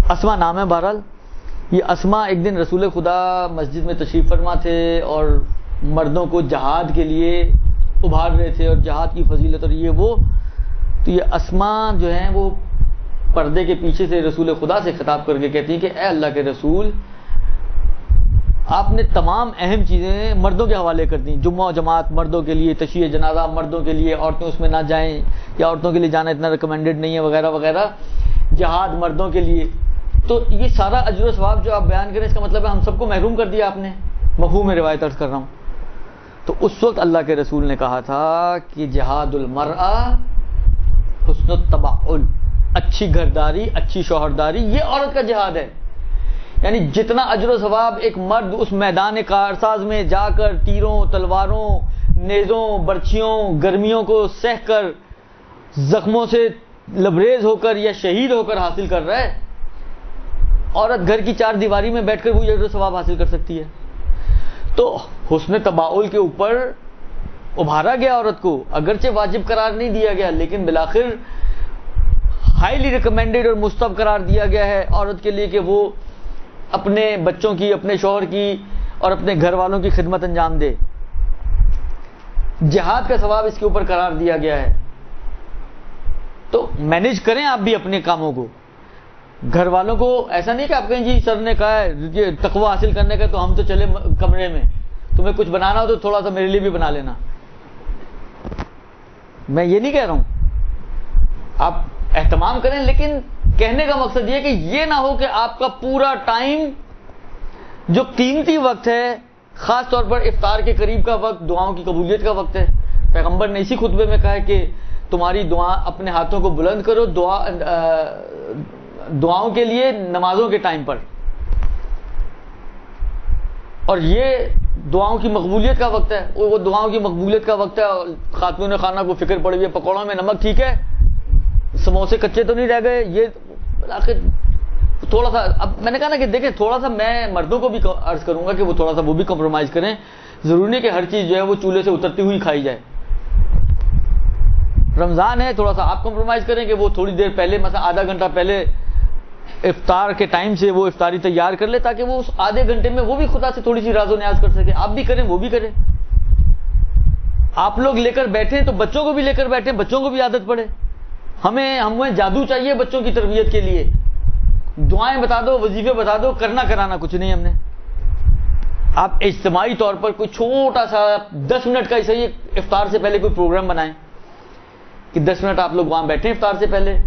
اسما نام ہے بہرحال. یہ اسما ایک دن رسول خدا مسجد میں تشریف فرما تھے اور مردوں کو جہاد کے لیے ابھار رہے تھے اور جہاد کی فضیلت اور یہ وہ. تو یہ اسما جو ہیں وہ پردے کے پیچھے سے رسول خدا سے خطاب کر کے کہتی ہیں کہ اے اللہ کے رسول، آپ نے تمام اہم چیزیں مردوں کے حوالے کر دیں. جمعہ و جماعت مردوں کے لیے، تشییع جنازہ مردوں کے لیے، عورتیں اس میں نہ جائیں یا عورتوں کے لیے جانا اتنا ریکمینڈڈ نہیں ہے وغیرہ وغیرہ، جہاد مردوں کے لیے. تو یہ سارا اجر و ثواب جو آپ بیان کریں اس کا مطلب ہے ہم سب کو محروم کر دیا آپ نے. مفہوم روایت عرض کر رہا ہوں. تو اس وقت اللہ کے رسول نے کہا تھا کہ جہاد المرأہ حسن التبعل، اچھی گھرداری، اچھی شوہرداری، یہ عورت کا جہاد ہے. یعنی جتنا اجر و ثواب ایک مرد اس میدان کارساز میں جا کر تیروں، تلواروں، نیزوں، برچھیوں، گرمیوں کو سہ کر زخموں سے لبریز ہو کر یا شہید ہو کر حاصل کر رہا ہے، عورت گھر کی چار دیواری میں بیٹھ کر وہ اجر و ثواب حاصل کر سکتی ہے. تو حسن تباؤل کے اوپر ابھارا گیا عورت کو، اگرچہ واجب قرار نہیں دیا گیا لیکن بالآخر ہائیلی ریکمینڈڈ اور مستحب قرار دیا گیا ہے عورت کے لیے کہ وہ اپنے بچوں کی، اپنے شوہر کی اور اپنے گھر والوں کی خدمت انجام دے. جہاد کا ثواب اس کے اوپر قرار دیا گیا ہے. تو مینیج کریں آپ بھی اپنے کاموں کو. گھر والوں کو ایسا نہیں کہ آپ کہیں جی سر نے کہا ہے یہ تقوی حاصل کرنے کا تو ہم تو چلے کمرے میں، تمہیں کچھ بنانا ہو تو تھوڑا سا میرے لیے بھی بنا لینا. میں یہ نہیں کہہ رہا ہوں، آپ اہتمام کریں، لیکن کہنے کا مقصد یہ کہ یہ نہ ہو کہ آپ کا پورا ٹائم جو قیمتی وقت ہے، خاص طور پر افطار کے قریب کا وقت دعاؤں کی قبولیت کا وقت ہے. پیغمبر نے اسی خطبے میں کہا ہے کہ تمہاری دعا، اپنے ہاتھوں کو بلند کرو دعاؤں کے لیے نمازوں کے ٹائم پر. اور یہ دعاؤں کی مقبولیت کا وقت ہے، وہ دعاؤں کی مقبولیت کا وقت ہے. خاتون خانہ کو فکر پڑ گئی ہے پکوڑوں میں نمک ٹھیک ہے، سموسے کچے تو نہیں رہ گئے. یہ آخر تھوڑا سا، اب میں نے کہا نا کہ دیکھیں تھوڑا سا میں مردوں کو بھی عرض کروں گا کہ وہ تھوڑا سا وہ بھی کمپرومائز کریں. ضروری نہیں کہ ہر چیز جو ہے وہ چولہے سے اترتی ہوئی کھائی جائے. رمضان ہے، تھوڑا سا آپ کمپرومائز کریں کہ وہ تھوڑی دیر پہلے، مثلا آدھا گھنٹہ پہلے افطار کے ٹائم سے وہ افطاری تیار کر لے تاکہ وہ اس آدھے گھنٹے میں وہ بھی خدا سے تھوڑی سی راز و نیاز کر سکے. آپ بھی کریں، وہ بھی کریں. آپ لوگ لے کر بیٹھیں تو بچوں کو بھی لے کر بیٹھیں، بچوں کو بھی عادت پڑے. ہمیں جادو چاہیے بچوں کی تربیت کے لیے. دعائیں بتا دو، وظیفے بتا دو، کرنا کرانا کچھ نہیں ہم نے. آپ اجتماعی طور پر کوئی چھوٹا سا 10 منٹ کا ایسا ہی افطار سے پہلے کوئی پروگرام بنائیں کہ 10 منٹ آپ لوگ وہاں بیٹھیں افطار سے پہلے.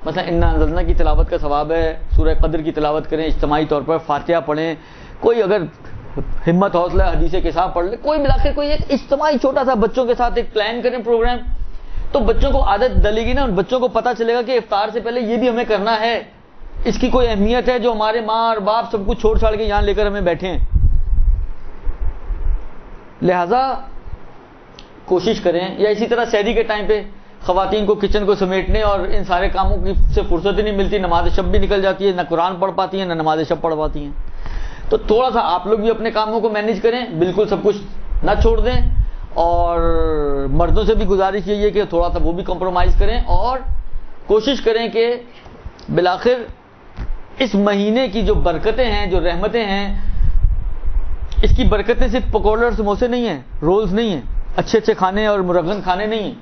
مثلا انا انزلنا کی تلاوت کا ثواب ہے، سورہ قدر کی تلاوت کریں اجتماعی طور پر، فاتحہ پڑھیں، کوئی اگر ہمت حوصلہ حدیث کے ساتھ پڑھ لے، کوئی ملا کے کوئی ایک اجتماعی چھوٹا سا بچوں کے ساتھ ایک پلان کریں پروگرام. تو بچوں کو عادت ڈلے گی نا، ان بچوں کو پتہ چلے گا کہ افطار سے پہلے یہ بھی ہمیں کرنا ہے، اس کی کوئی اہمیت ہے جو ہمارے ماں اور باپ سب کچھ چھوڑ چھاڑ کے یہاں لے کر ہمیں بیٹھے ہیں. لہذا کوشش کریں. یا اسی طرح سحری کے ٹائم پہ خواتین کو کچن کو سمیٹنے اور ان سارے کاموں کی سے فرصت ہی نہیں ملتی، نماز شب بھی نکل جاتی ہے، نہ قرآن پڑھ پاتی ہیں نہ نماز شب پڑھ پاتی ہیں. تو تھوڑا سا آپ لوگ بھی اپنے کاموں کو مینیج کریں، بالکل سب کچھ نہ چھوڑ دیں. اور مردوں سے بھی گزارش یہی ہے کہ تھوڑا سا وہ بھی کمپرومائز کریں اور کوشش کریں کہ بالآخر اس مہینے کی جو برکتیں ہیں، جو رحمتیں ہیں، اس کی برکتیں صرف پکوڑے اور سموسے نہیں ہیں، رولز نہیں ہیں، اچھے اچھے کھانے اور مرغن کھانے نہیں ہیں.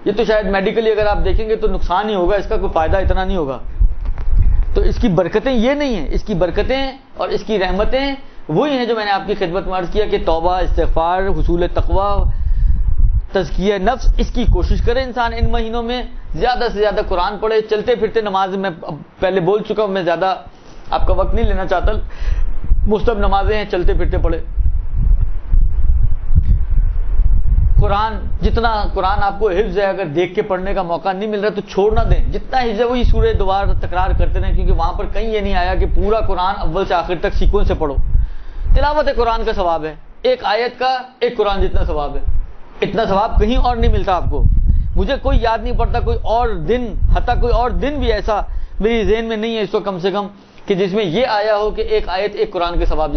یہ تو شاید میڈیکلی اگر آپ دیکھیں گے تو نقصان ہی ہوگا، اس کا کوئی فائدہ اتنا نہیں ہوگا. تو اس کی برکتیں یہ نہیں ہیں. اس کی برکتیں اور اس کی رحمتیں وہی ہیں جو میں نے آپ کی خدمت میں عرض کیا کہ توبہ، استغفار، حصول تقوی، تزکیہ نفس. اس کی کوشش کرے انسان ان مہینوں میں زیادہ سے زیادہ قرآن پڑھے. چلتے پھرتے نماز میں پہلے بول چکا ہوں، میں زیادہ آپ کا وقت نہیں لینا چاہتا. مستحب نمازیں ہیں، چلتے پھرتے پڑھے. جتنا قرآن آپ کو حفظ ہے، اگر دیکھ کے پڑھنے کا موقع نہیں مل رہا تو چھوڑ نہ دیں. جتنا حفظ ہے وہی سورہ دوبارہ تکرار کرتے رہیں، کیونکہ وہاں پر کہیں یہ نہیں آیا کہ پورا قرآن اول سے آخر تک سیکوینس سے پڑھو. تلاوت قرآن کا ثواب ہے، ایک آیت کا ایک قرآن جتنا ثواب ہے. اتنا ثواب کہیں اور نہیں ملتا آپ کو. مجھے کوئی یاد نہیں پڑتا کوئی اور دن، حتیٰ کوئی اور دن بھی ایسا میری ذہن میں نہیں ہے اس کو کم سے کم، کہ جس میں یہ آیا ہو کہ ایک آیت ایک قرآن کے ثواب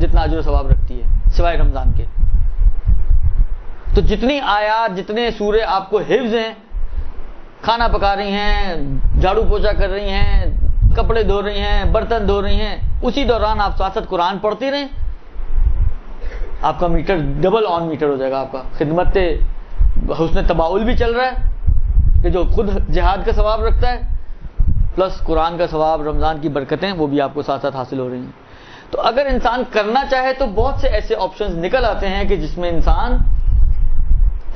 جتنا اجر و ثواب رکھتی ہے سوائے رمضان کے. تو جتنی آیات، جتنے سورے آپ کو حفظ ہیں، کھانا پکا رہی ہیں، جھاڑو پوچھا کر رہی ہیں، کپڑے دھو رہی ہیں، برتن دھو رہی ہیں، اسی دوران آپ ساتھ ساتھ قرآن پڑھتی رہیں، آپ کا میٹر ڈبل آن میٹر ہو جائے گا. آپ کا خدمت حسن تباؤل بھی چل رہا ہے کہ جو خود جہاد کا ثواب رکھتا ہے، پلس قرآن کا ثواب، رمضان کی برکتیں وہ بھی آپ کو ساتھ ساتھ حاصل ہو رہی ہیں. تو اگر انسان کرنا چاہے تو بہت سے ایسے آپشنز نکل آتے ہیں کہ جس میں انسان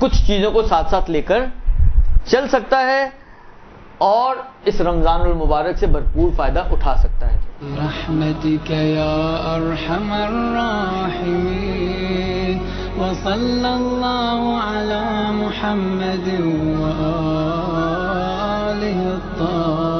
کچھ چیزوں کو ساتھ ساتھ لے کر چل سکتا ہے اور اس رمضان المبارک سے بھرپور فائدہ اٹھا سکتا ہے. برحمتک یا ارحم الراحمین وصلی اللہ علی محمد وآلہ الطاہرین.